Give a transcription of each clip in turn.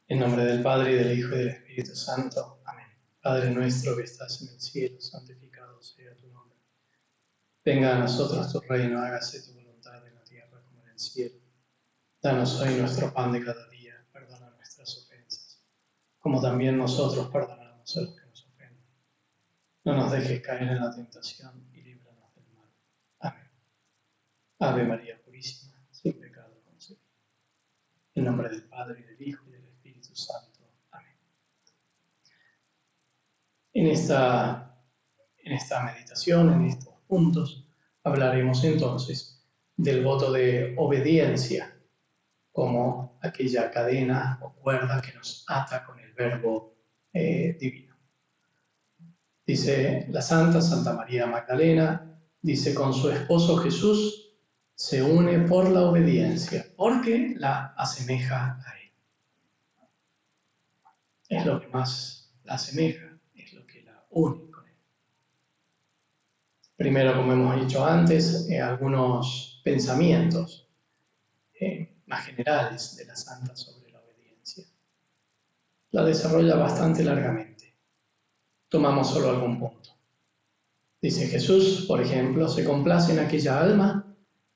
En nombre del Padre, y del Hijo, y del Espíritu Santo. Amén. Padre nuestro que estás en el cielo, santificado sea tu nombre. Venga a nosotros tu reino, hágase tu voluntad en la tierra como en el cielo. Danos hoy nuestro pan de cada día, perdona nuestras ofensas, como también nosotros perdonamos a los que nos ofenden. No nos dejes caer en la tentación y líbranos del mal. Amén. Ave María Purísima, sin pecado concebida. En nombre del Padre, y del Hijo, y del Espíritu Santo. Amén. En esta meditación, en estos puntos, hablaremos entonces del voto de obediencia como aquella cadena o cuerda que nos ata con el verbo divino. Dice la Santa María Magdalena, dice, con su esposo Jesús se une por la obediencia, porque la asemeja a él. Es lo que más la asemeja, es lo que la une con él. Primero, como hemos dicho antes, algunos pensamientos más generales de la Santa sobre la obediencia. La desarrolla bastante largamente. Tomamos solo algún punto. Dice Jesús, por ejemplo, se complace en aquella alma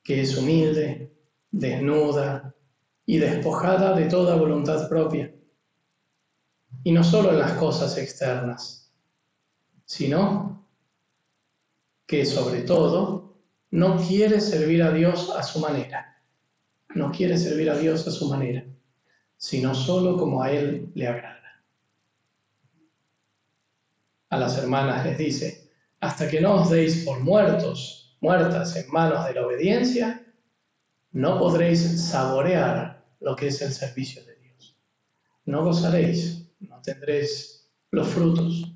que es humilde, desnuda y despojada de toda voluntad propia. Y no solo en las cosas externas, sino que sobre todo no quiere servir a Dios a su manera. No quiere servir a Dios a su manera, sino solo como a Él le agrada. A las hermanas les dice, hasta que no os deis por muertas en manos de la obediencia, no podréis saborear lo que es el servicio de Dios. No gozaréis, no tendréis los frutos.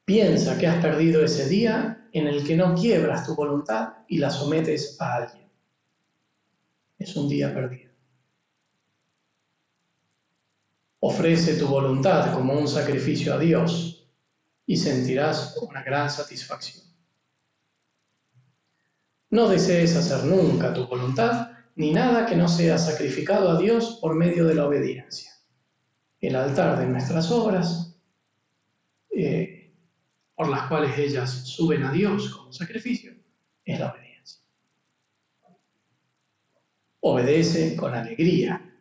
Piensa que has perdido ese día en el que no quiebras tu voluntad y la sometes a alguien. Es un día perdido. Ofrece tu voluntad como un sacrificio a Dios y sentirás una gran satisfacción. No desees hacer nunca tu voluntad ni nada que no sea sacrificado a Dios por medio de la obediencia. El altar de nuestras obras, por las cuales ellas suben a Dios como sacrificio, es la obediencia. Obedece con alegría,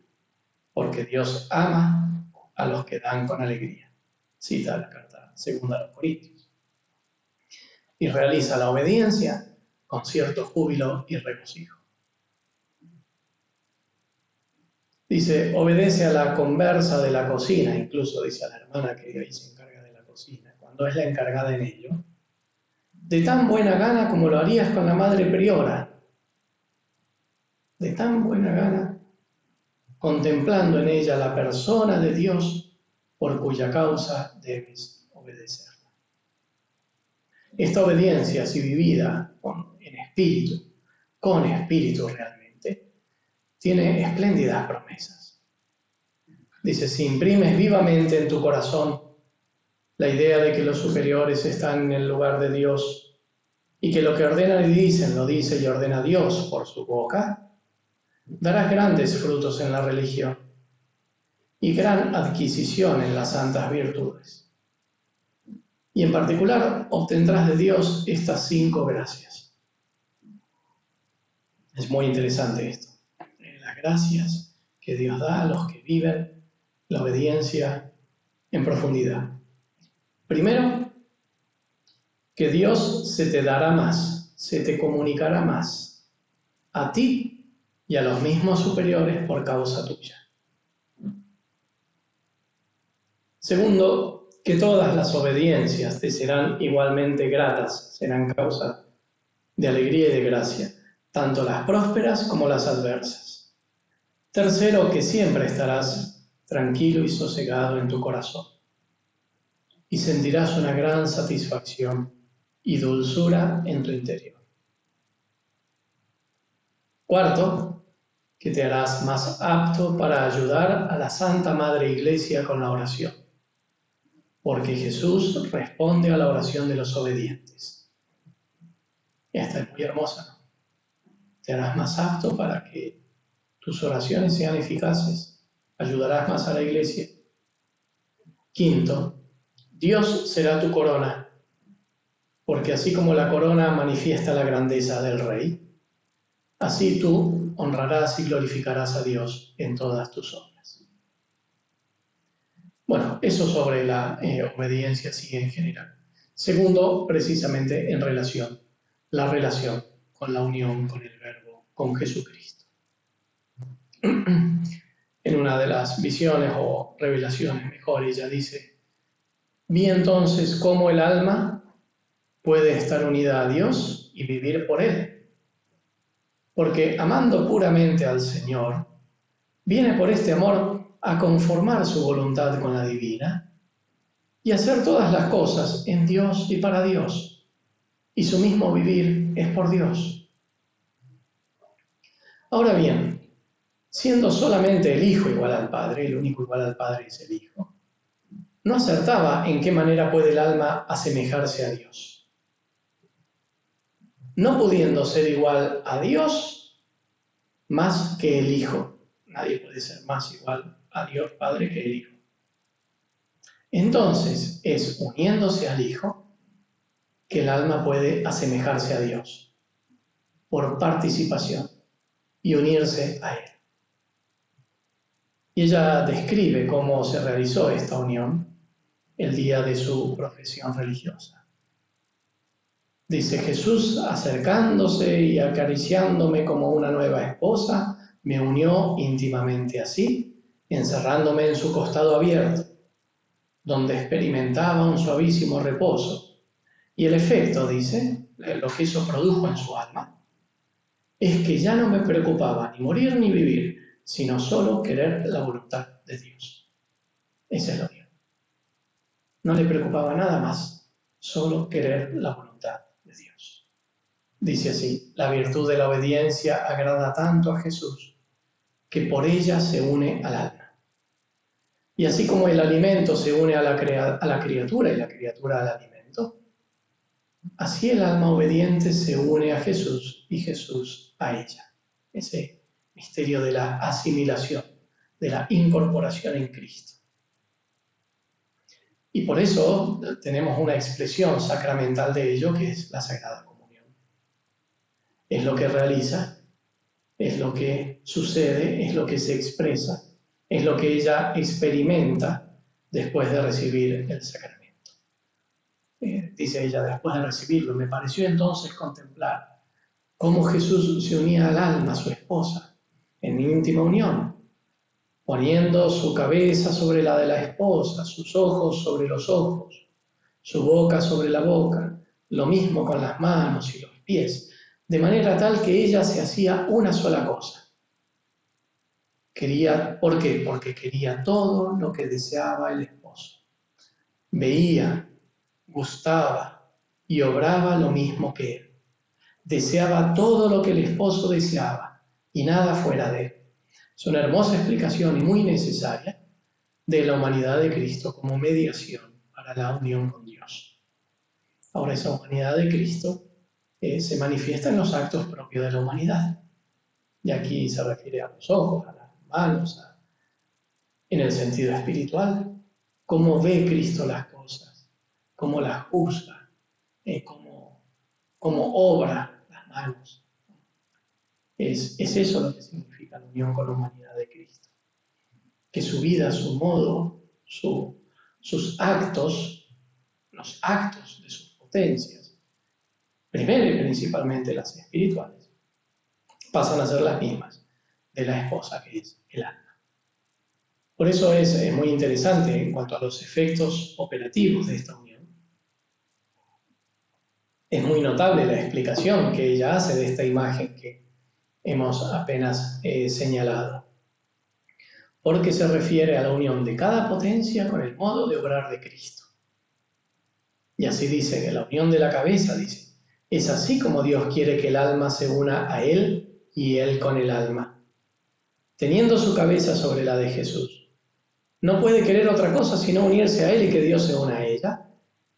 porque Dios ama a los que dan con alegría. Cita la carta 2 a los Corintios. Y realiza la obediencia con cierto júbilo y regocijo. Dice, obedece a la conversa de la cocina, incluso dice a la hermana que ahí se encarga de la cocina, cuando es la encargada en ello, de tan buena gana como lo harías con la madre priora, de tan buena gana, contemplando en ella la persona de Dios por cuya causa debes obedecerla. Esta obediencia, si vivida con espíritu realmente, tiene espléndidas promesas. Dice, si imprimes vivamente en tu corazón la idea de que los superiores están en el lugar de Dios y que lo que ordenan y dicen lo dice y ordena Dios por su boca, darás grandes frutos en la religión y gran adquisición en las santas virtudes. Y en particular obtendrás de Dios estas 5 gracias. Es muy interesante esto. Las gracias que Dios da a los que viven la obediencia en profundidad. Primero, que Dios se te dará más, se te comunicará más a ti y a los mismos superiores por causa tuya. Segundo, que todas las obediencias te serán igualmente gratas, serán causa de alegría y de gracia, tanto las prósperas como las adversas. Tercero, que siempre estarás tranquilo y sosegado en tu corazón y sentirás una gran satisfacción y dulzura en tu interior. Cuarto, que te harás más apto para ayudar a la Santa Madre Iglesia con la oración, porque Jesús responde a la oración de los obedientes. Esta es muy hermosa, ¿no? Te harás más apto para que tus oraciones sean eficaces, ¿Ayudarás más a la iglesia? Quinto, Dios será tu corona, porque así como la corona manifiesta la grandeza del rey, así tú honrarás y glorificarás a Dios en todas tus obras. Bueno, eso sobre la obediencia así en general. Segundo, precisamente la relación con la unión con el Verbo, con Jesucristo. En una de las visiones o revelaciones, mejor, ella dice: vi entonces cómo el alma puede estar unida a Dios y vivir por Él, porque amando puramente al Señor, viene por este amor a conformar su voluntad con la divina y hacer todas las cosas en Dios y para Dios, y su mismo vivir es por Dios. Ahora bien, siendo solamente el Hijo igual al Padre, el único igual al Padre es el Hijo, no acertaba en qué manera puede el alma asemejarse a Dios. No pudiendo ser igual a Dios más que el Hijo. Nadie puede ser más igual a Dios Padre que el Hijo. Entonces es uniéndose al Hijo que el alma puede asemejarse a Dios por participación y unirse a Él. Y ella describe cómo se realizó esta unión el día de su profesión religiosa. Dice: Jesús, acercándose y acariciándome como una nueva esposa, me unió íntimamente así, encerrándome en su costado abierto, donde experimentaba un suavísimo reposo. Y el efecto, dice, lo que eso produjo en su alma, es que ya no me preocupaba ni morir ni vivir, sino solo querer la voluntad de Dios. Esa es la unión. No le preocupaba nada más, solo querer la voluntad de Dios. Dice así: la virtud de la obediencia agrada tanto a Jesús, que por ella se une al alma. Y así como el alimento se une a la criatura y la criatura al alimento, así el alma obediente se une a Jesús y Jesús a ella. Ese misterio de la asimilación, de la incorporación en Cristo. Y por eso tenemos una expresión sacramental de ello, que es la Sagrada Comunión. Es lo que realiza, es lo que sucede, es lo que se expresa, es lo que ella experimenta después de recibir el sacramento. Dice ella, después de recibirlo, me pareció entonces contemplar cómo Jesús se unía al alma, a su esposa, en íntima unión, poniendo su cabeza sobre la de la esposa, sus ojos sobre los ojos, su boca sobre la boca, lo mismo con las manos y los pies, de manera tal que ella se hacía una sola cosa. ¿Por qué? Porque quería todo lo que deseaba el esposo. Veía, gustaba y obraba lo mismo que él. Deseaba todo lo que el esposo deseaba y nada fuera de él. Es una hermosa explicación y muy necesaria de la humanidad de Cristo como mediación para la unión con Dios. Ahora, esa humanidad de Cristo se manifiesta en los actos propios de la humanidad. Y aquí se refiere a los ojos, a las manos, en el sentido espiritual. Cómo ve Cristo las cosas, cómo las juzga, cómo obra las manos. Es eso lo que significa la unión con la humanidad de Cristo. Que su vida, su modo, sus actos, los actos de sus potencias, primero y principalmente las espirituales, pasan a ser las mismas de la esposa, que es el alma. Por eso es muy interesante en cuanto a los efectos operativos de esta unión. Es muy notable la explicación que ella hace de esta imagen que hemos apenas señalado, porque se refiere a la unión de cada potencia con el modo de obrar de Cristo. Y así dice, que la unión de la cabeza, dice, es así como Dios quiere que el alma se una a Él y Él con el alma, teniendo su cabeza sobre la de Jesús. No puede querer otra cosa sino unirse a Él y que Dios se una a ella,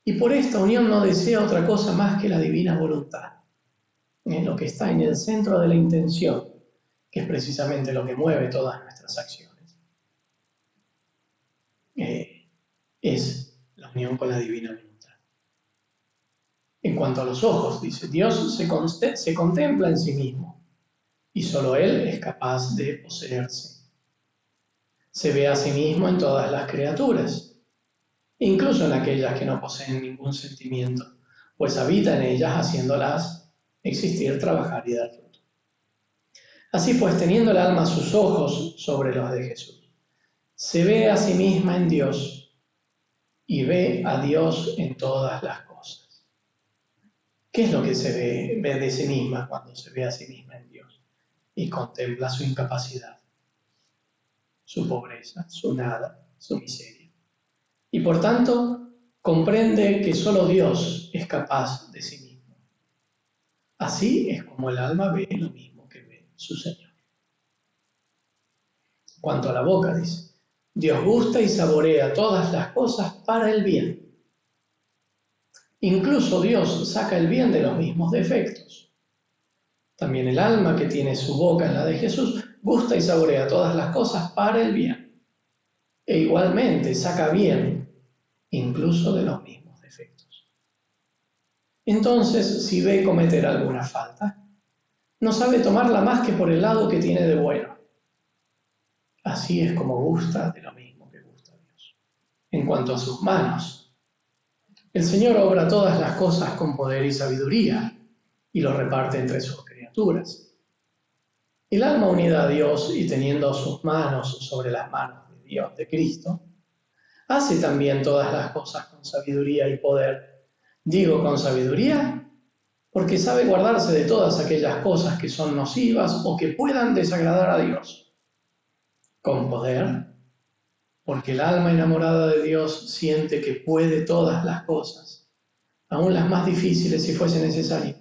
y por esta unión no desea otra cosa más que la divina voluntad, lo que está en el centro de la intención, que es precisamente lo que mueve todas nuestras acciones. es la unión con la divina voluntad. En cuanto a los ojos, dice, Dios se contempla en sí mismo y solo Él es capaz de poseerse. Se ve a sí mismo en todas las criaturas, incluso en aquellas que no poseen ningún sentimiento, pues habita en ellas haciéndolas existir, trabajar y dar fruto. Así pues, teniendo el alma sus ojos sobre los de Jesús, se ve a sí misma en Dios y ve a Dios en todas las cosas. ¿Qué es lo que se ve de sí misma cuando se ve a sí misma en Dios y contempla su incapacidad, su pobreza, su nada, su miseria? Y por tanto, comprende que solo Dios es capaz de sí mismo. Así es como el alma ve lo mismo que ve su Señor. Cuanto a la boca, dice, Dios gusta y saborea todas las cosas para el bien. Incluso Dios saca el bien de los mismos defectos. También el alma que tiene su boca en la de Jesús gusta y saborea todas las cosas para el bien. E igualmente saca bien incluso de los mismos defectos. Entonces, si ve cometer alguna falta, no sabe tomarla más que por el lado que tiene de bueno. Así es como gusta de lo mismo que gusta Dios. En cuanto a sus manos, el Señor obra todas las cosas con poder y sabiduría y lo reparte entre sus criaturas. El alma unida a Dios y teniendo sus manos sobre las manos de Dios, de Cristo, hace también todas las cosas con sabiduría y poder. Digo con sabiduría porque sabe guardarse de todas aquellas cosas que son nocivas o que puedan desagradar a Dios. Con poder, porque el alma enamorada de Dios siente que puede todas las cosas, aun las más difíciles si fuese necesario.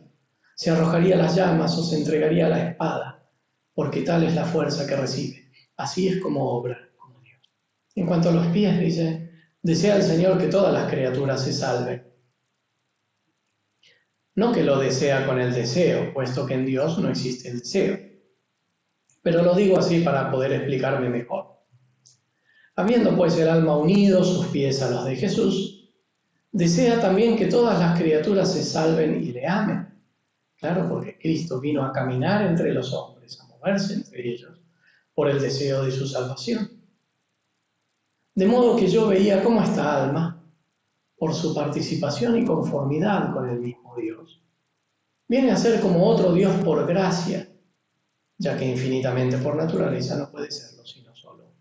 Se arrojaría a las llamas o se entregaría a la espada, porque tal es la fuerza que recibe. Así es como obra como Dios. En cuanto a los pies, dice, desea el Señor que todas las criaturas se salven. No que lo desea con el deseo, puesto que en Dios no existe el deseo. Pero lo digo así para poder explicarme mejor. Habiendo pues el alma unido sus pies a los de Jesús, desea también que todas las criaturas se salven y le amen. Claro, porque Cristo vino a caminar entre los hombres, a moverse entre ellos, por el deseo de su salvación. De modo que yo veía cómo esta alma, por su participación y conformidad con el mismo Dios, viene a ser como otro Dios por gracia, ya que infinitamente por naturaleza no puede serlo sino solo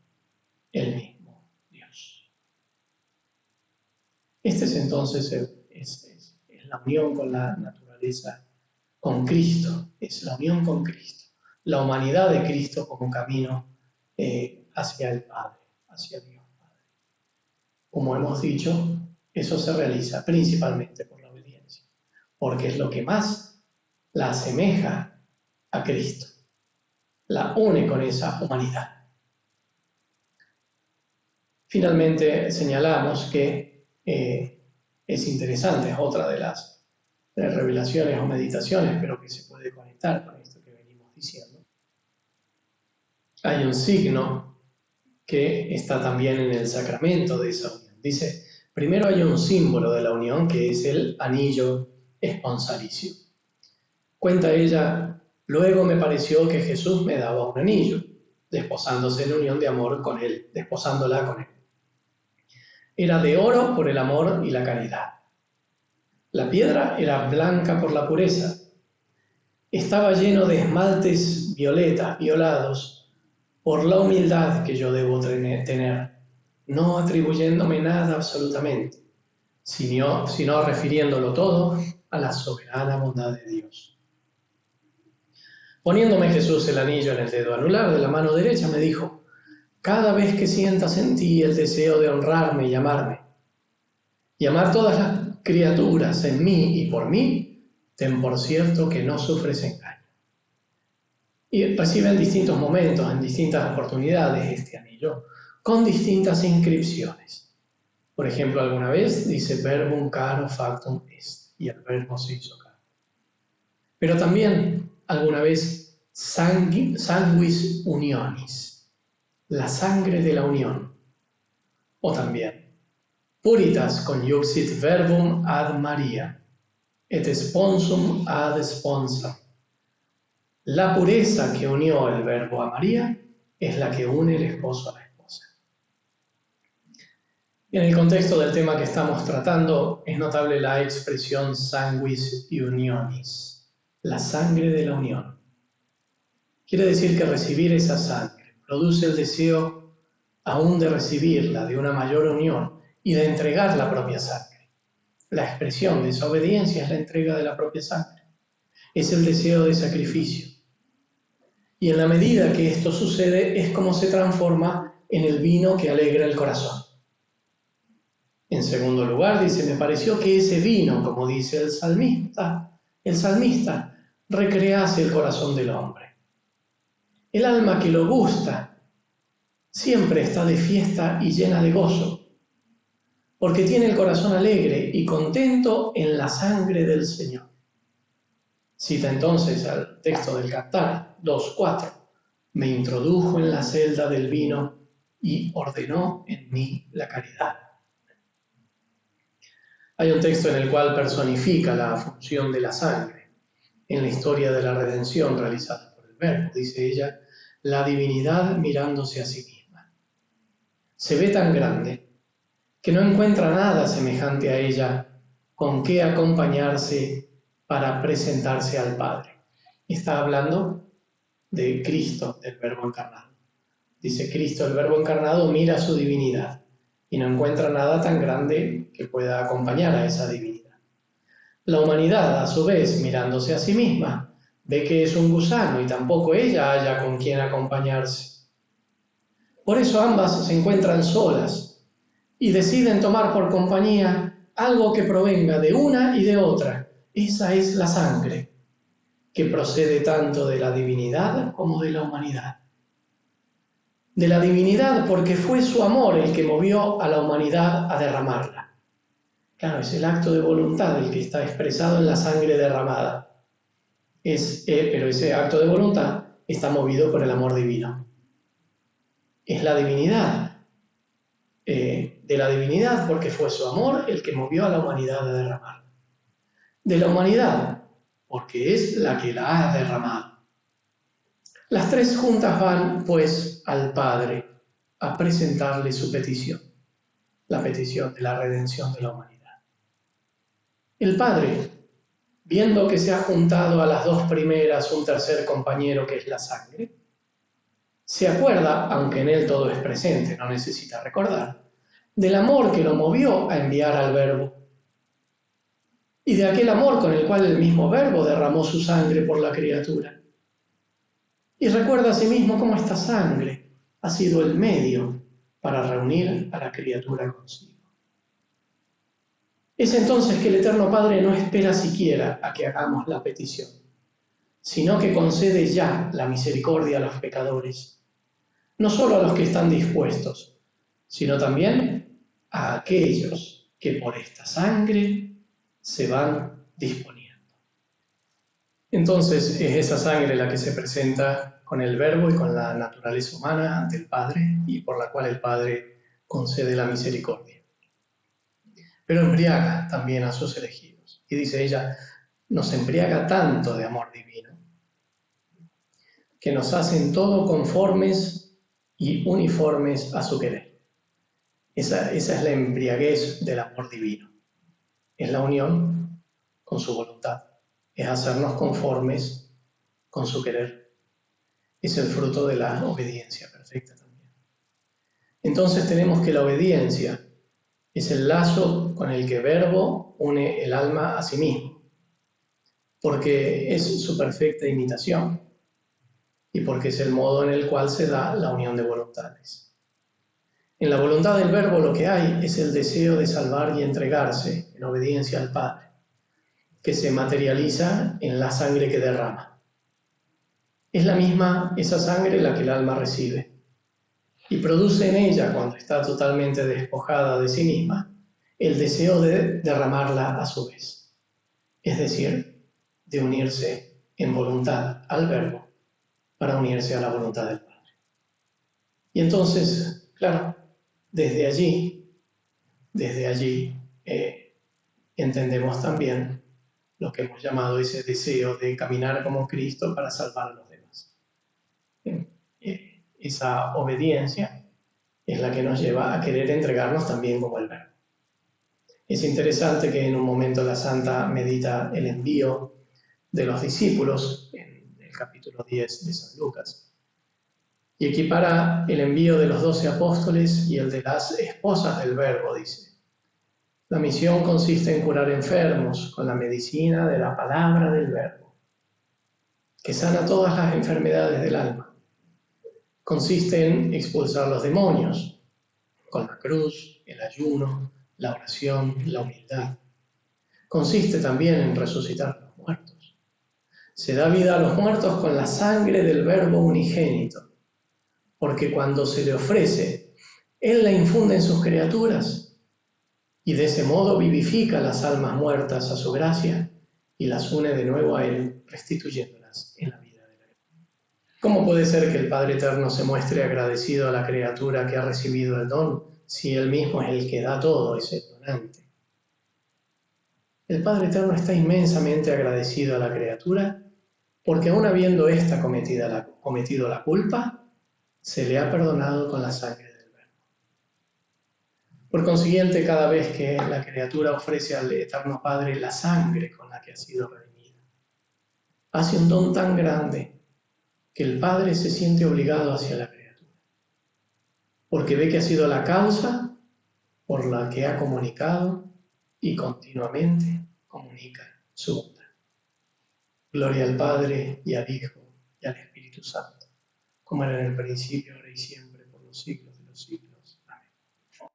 el mismo Dios. Este es entonces es la unión con la naturaleza, con Cristo, es la unión con Cristo, la humanidad de Cristo como camino hacia el Padre, hacia Dios Padre. Como hemos dicho, eso se realiza principalmente por la obediencia, porque es lo que más la asemeja a Cristo, la une con esa humanidad. Finalmente señalamos que es interesante, es otra de las revelaciones o meditaciones, pero que se puede conectar con esto que venimos diciendo. Hay un signo que está también en el sacramento de esa unión. Dice, primero hay un símbolo de la unión que es el anillo esponsalicio. Cuenta ella, luego me pareció que Jesús me daba un anillo, desposándose en unión de amor con él, desposándola con él. Era de oro por el amor y la caridad. La piedra era blanca por la pureza. Estaba lleno de esmaltes violetas, violados, por la humildad que yo debo tener, no atribuyéndome nada absolutamente, sino refiriéndolo todo a la soberana bondad de Dios. Poniéndome Jesús el anillo en el dedo anular de la mano derecha, me dijo, cada vez que sientas en ti el deseo de honrarme y amarme, y amar todas las criaturas en mí y por mí, ten por cierto que no sufres engaño. Y recibe en distintos momentos, en distintas oportunidades este anillo, con distintas inscripciones. Por ejemplo, alguna vez dice verbum caro factum est, y el verbo se hizo carne. Pero también alguna vez sanguis unionis, la sangre de la unión. O también, puritas conjuxit verbum ad Maria, et sponsum ad sponsa. La pureza que unió el verbo a María es la que une el esposo a la esposa. En el contexto del tema que estamos tratando, es notable la expresión sanguis unionis, la sangre de la unión. Quiere decir que recibir esa sangre produce el deseo aún de recibirla, de una mayor unión y de entregar la propia sangre. La expresión de esa obediencia es la entrega de la propia sangre. Es el deseo de sacrificio. Y en la medida que esto sucede es como se transforma en el vino que alegra el corazón. En segundo lugar, dice, me pareció que ese vino, como dice el salmista, recrease el corazón del hombre. El alma que lo gusta siempre está de fiesta y llena de gozo, porque tiene el corazón alegre y contento en la sangre del Señor. Cita entonces al texto del Cantar 2:4. Me introdujo en la celda del vino y ordenó en mí la caridad. Hay un texto en el cual personifica la función de la sangre en la historia de la redención realizada por el Verbo. Dice ella, la divinidad mirándose a sí misma. Se ve tan grande que no encuentra nada semejante a ella con qué acompañarse para presentarse al Padre. Está hablando de Cristo, del Verbo encarnado. Dice Cristo, el Verbo encarnado, mira su divinidad y no encuentra nada tan grande que pueda acompañar a esa divinidad. La humanidad, a su vez, mirándose a sí misma, ve que es un gusano y tampoco ella haya con quien acompañarse. Por eso ambas se encuentran solas y deciden tomar por compañía algo que provenga de una y de otra. Esa es la sangre, que procede tanto de la divinidad como de la humanidad. De la divinidad porque fue su amor el que movió a la humanidad a derramarla. Claro, es el acto de voluntad el que está expresado en la sangre derramada. Pero ese acto de voluntad está movido por el amor divino. Es la divinidad. De la divinidad porque fue su amor el que movió a la humanidad a derramarla. De la humanidad porque es la que la ha derramado. Las tres juntas van, pues, al Padre a presentarle su petición, la petición de la redención de la humanidad. El Padre, viendo que se ha juntado a las dos primeras un tercer compañero que es la sangre, se acuerda, aunque en él todo es presente, no necesita recordar, del amor que lo movió a enviar al Verbo y de aquel amor con el cual el mismo Verbo derramó su sangre por la criatura. Y recuerda a sí mismo cómo esta sangre ha sido el medio para reunir a la criatura consigo. Es entonces que el Eterno Padre no espera siquiera a que hagamos la petición, sino que concede ya la misericordia a los pecadores, no solo a los que están dispuestos, sino también a aquellos que por esta sangre se van disponiendo. Entonces es esa sangre la que se presenta con el Verbo y con la naturaleza humana ante el Padre y por la cual el Padre concede la misericordia. Pero embriaga también a sus elegidos. Y dice ella, nos embriaga tanto de amor divino que nos hacen todo conformes y uniformes a su querer. Esa es la embriaguez del amor divino. Es la unión con su voluntad. Es hacernos conformes con su querer. Es el fruto de la obediencia perfecta también. Entonces tenemos que la obediencia es el lazo con el que Verbo une el alma a sí mismo, porque es su perfecta imitación y porque es el modo en el cual se da la unión de voluntades. En la voluntad del Verbo lo que hay es el deseo de salvar y entregarse en obediencia al Padre, que se materializa en la sangre que derrama. Es la misma esa sangre la que el alma recibe y produce en ella, cuando está totalmente despojada de sí misma, el deseo de derramarla a su vez, es decir, de unirse en voluntad al Verbo para unirse a la voluntad del Padre. Y entonces, claro, desde allí desde allí entendemos también lo que hemos llamado ese deseo de caminar como Cristo para salvar a los demás. Esa obediencia es la que nos lleva a querer entregarnos también como el Verbo. Es interesante que en un momento la Santa medita el envío de los discípulos en el capítulo 10 de San Lucas y equipara el envío de los 12 apóstoles y el de las esposas del Verbo, dice. La misión consiste en curar enfermos con la medicina de la palabra del Verbo, que sana todas las enfermedades del alma. Consiste en expulsar los demonios con la cruz, el ayuno, la oración, la humildad. Consiste también en resucitar a los muertos. Se da vida a los muertos con la sangre del Verbo unigénito, porque cuando se le ofrece, Él la infunde en sus criaturas y de ese modo vivifica las almas muertas a su gracia y las une de nuevo a Él, restituyéndolas en la vida de la vida. ¿Cómo puede ser que el Padre Eterno se muestre agradecido a la criatura que ha recibido el don si Él mismo es el que da todo, es el donante? El Padre Eterno está inmensamente agradecido a la criatura porque aun habiendo ésta cometido la culpa, se le ha perdonado con la sangre del Verbo. Por consiguiente, cada vez que la criatura ofrece al Eterno Padre la sangre con la que ha sido redimida, hace un don tan grande que el Padre se siente obligado hacia la criatura, porque ve que ha sido la causa por la que ha comunicado y continuamente comunica su bondad. Gloria al Padre, y al Hijo, y al Espíritu Santo, como era en el principio, ahora y siempre, por los siglos de los siglos.